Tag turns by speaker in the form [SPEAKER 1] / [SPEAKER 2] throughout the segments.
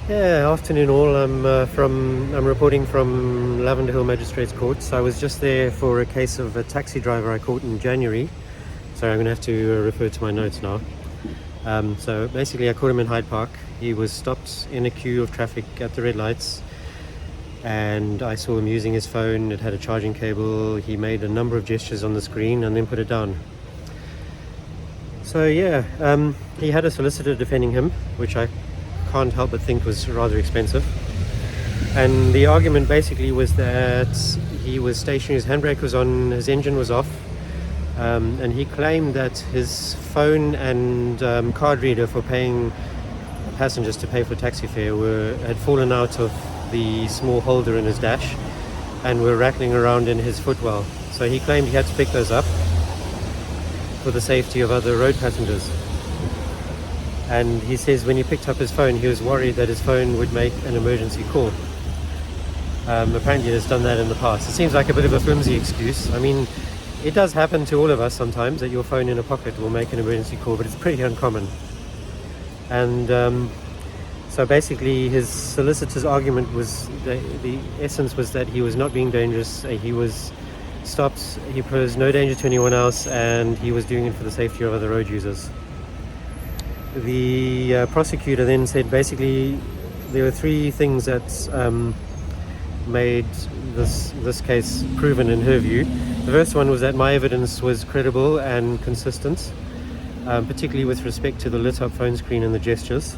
[SPEAKER 1] Yeah, afternoon all. I'm reporting from Lavender Hill Magistrates Court. So I was just there for a case of a taxi driver I caught in January. Sorry, I'm going to have to refer to my notes now. So basically I caught him in Hyde Park. He was stopped in a queue of traffic at the red lights, and I saw him using his phone. It had a charging cable. He made a number of gestures on the screen and then put it down. So yeah, he had a solicitor defending him, which I can't help but think was rather expensive. And the argument basically was that he was stationary, his handbrake was on, his engine was off, and he claimed that his phone and card reader for paying passengers to pay for taxi fare had fallen out of the small holder in his dash and were rattling around in his footwell. So he claimed he had to pick those up for the safety of other road passengers. And he says when he picked up his phone, he was worried that his phone would make an emergency call. Apparently he's done that in the past. It seems like a bit of a flimsy excuse. I mean, it does happen to all of us sometimes that your phone in a pocket will make an emergency call, but it's pretty uncommon. And so basically his solicitor's argument was, the essence was that he was not being dangerous. He was stopped, he posed no danger to anyone else, and he was doing it for the safety of other road users. The prosecutor then said basically there were three things that made this case proven in her view. The first one was that my evidence was credible and consistent, particularly with respect to the lit up phone screen and the gestures.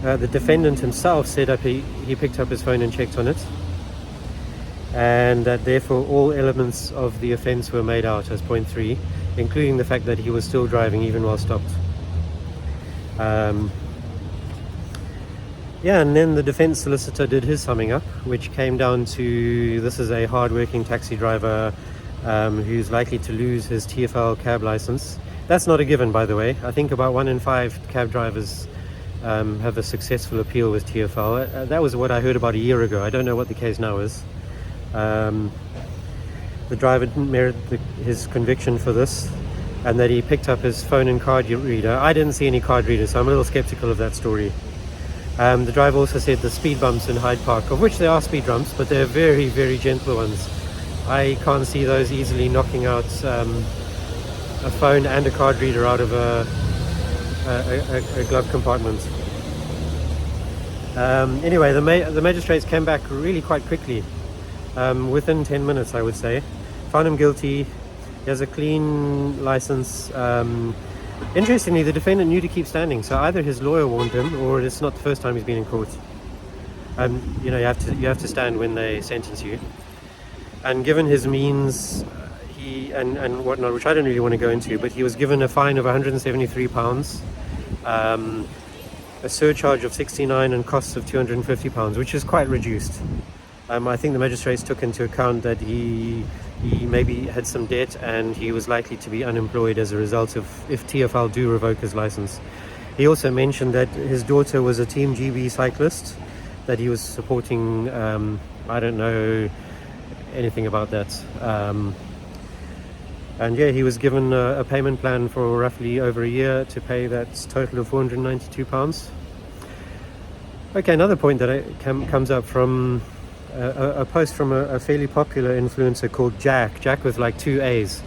[SPEAKER 1] The defendant himself said he picked up his phone and checked on it, and that therefore all elements of the offence were made out as point 3, including the fact that he was still driving even while stopped. And then the defense solicitor did his summing up, which came down to, this is a hard-working taxi driver who's likely to lose his TfL cab license. That's not a given, by the way. I think about 1 in 5 cab drivers have a successful appeal with TfL. That was what I heard about a year ago. I don't know what the case now is. The driver didn't merit his conviction for this, and that he picked up his phone and card reader. I didn't see any card readers, so I'm a little skeptical of that story. The driver also said the speed bumps in Hyde Park, of which there are speed bumps, but they're very, very gentle ones. I can't see those easily knocking out a phone and a card reader out of a glove compartment. Anyway, the magistrates came back really quite quickly, within 10 minutes I would say. Found him guilty. He has a clean license. Interestingly, the defendant knew to keep standing, so either his lawyer warned him, or it's not the first time he's been in court. You have to stand when they sentence you. And given his means, and whatnot, which I don't really want to go into, but he was given a fine of £173, a surcharge of £69, and costs of £250, which is quite reduced. I think the magistrates took into account that he maybe had some debt and he was likely to be unemployed as a result of if TfL do revoke his license. He also mentioned that his daughter was a Team GB cyclist, that he was supporting. I don't know anything about that. And yeah, he was given a payment plan for roughly over a year to pay that total of £492. Okay, another point that comes up from a post from a fairly popular influencer called Jack with like 2 A's.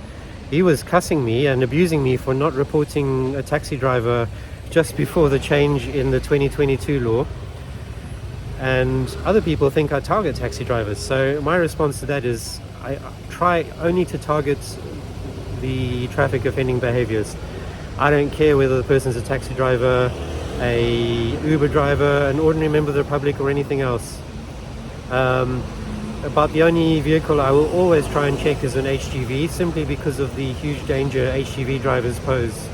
[SPEAKER 1] He was cussing me and abusing me for not reporting a taxi driver just before the change in the 2022 law. And other people think I target taxi drivers. So my response to that is I try only to target the traffic offending behaviors. I don't care whether the person's a taxi driver, a Uber driver, an ordinary member of the public, or anything else. About the only vehicle I will always try and check is an HGV, simply because of the huge danger HGV drivers pose,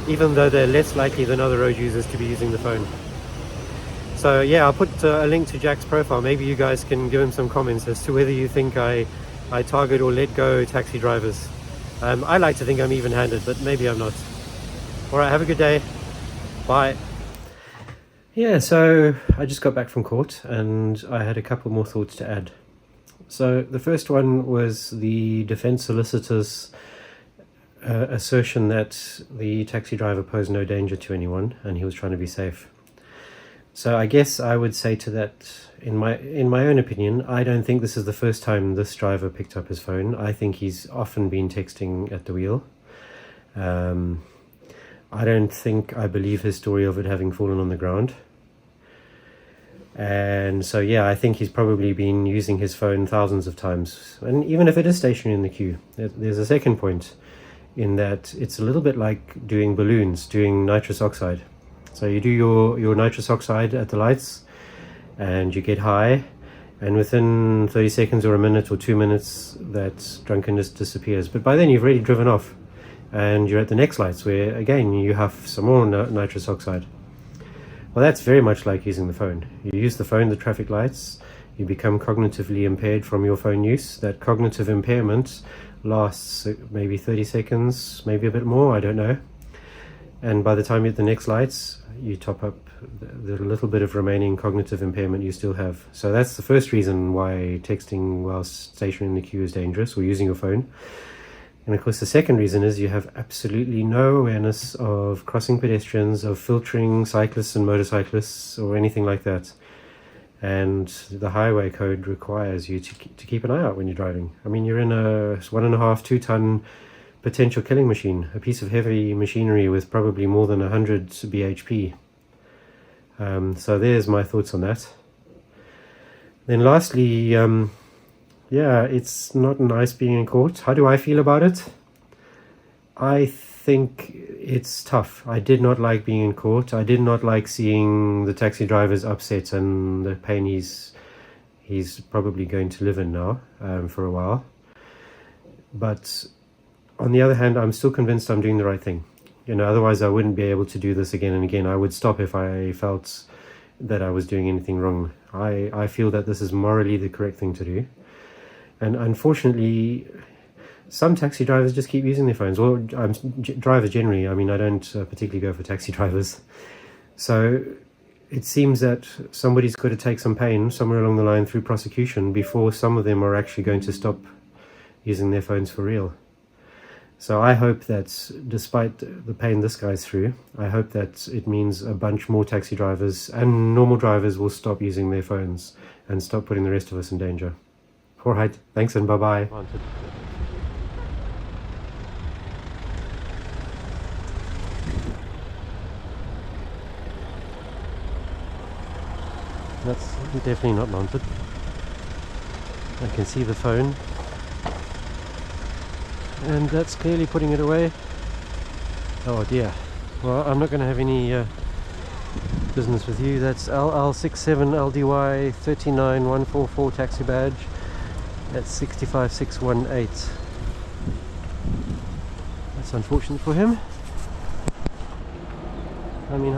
[SPEAKER 1] even though they're less likely than other road users to be using the phone. So yeah, I'll put a link to Jack's profile. Maybe you guys can give him some comments as to whether you think I target or let go taxi drivers. I like to think I'm even-handed, but maybe I'm not. Alright, have a good day. Bye. Yeah, so I just got back from court and I had a couple more thoughts to add. So the first one was the defense solicitor's assertion that the taxi driver posed no danger to anyone and he was trying to be safe. So I guess I would say to that, in my own opinion, I don't think this is the first time this driver picked up his phone. I think he's often been texting at the wheel. I don't think I believe his story of it having fallen on the ground. And so yeah, I think he's probably been using his phone thousands of times. And even if it is stationary in the queue, there's a second point in that it's a little bit like doing balloons, doing nitrous oxide. So you do your nitrous oxide at the lights and you get high, and within 30 seconds or a minute or 2 minutes that drunkenness disappears. But by then you've already driven off and you're at the next lights where again you have some more nitrous oxide. Well, that's very much like using the phone. You use the phone, the traffic lights, you become cognitively impaired from your phone use. That cognitive impairment lasts maybe 30 seconds, maybe a bit more, I don't know. And by the time you're at the next lights, you top up the little bit of remaining cognitive impairment you still have. So that's the first reason why texting whilst stationary in the queue is dangerous, or using your phone. And of course the second reason is you have absolutely no awareness of crossing pedestrians, of filtering cyclists and motorcyclists or anything like that. And the highway code requires you to keep an eye out when you're driving. I mean, you're in a 1.5, 2 ton potential killing machine, a piece of heavy machinery with probably more than 100 bhp. So there's my thoughts on that. Then lastly, yeah, it's not nice being in court. How do I feel about it? I think it's tough. I did not like being in court. I did not like seeing the taxi drivers upset and the pain he's probably going to live in now for a while. But on the other hand, I'm still convinced I'm doing the right thing. You know, otherwise I wouldn't be able to do this again and again. I would stop if I felt that I was doing anything wrong. I feel that this is morally the correct thing to do. And unfortunately, some taxi drivers just keep using their phones. Well, drivers generally. I mean, I don't particularly go for taxi drivers. So it seems that somebody's got to take some pain somewhere along the line through prosecution before some of them are actually going to stop using their phones for real. So I hope that despite the pain this guy's through, I hope that it means a bunch more taxi drivers and normal drivers will stop using their phones and stop putting the rest of us in danger. All right, thanks and bye-bye. That's definitely not mounted. I can see the phone, and that's clearly putting it away. Oh dear. Well, I'm not going to have any business with you. That's LL67LDY 39144 taxi badge. That's 65618. That's unfortunate for him. I mean,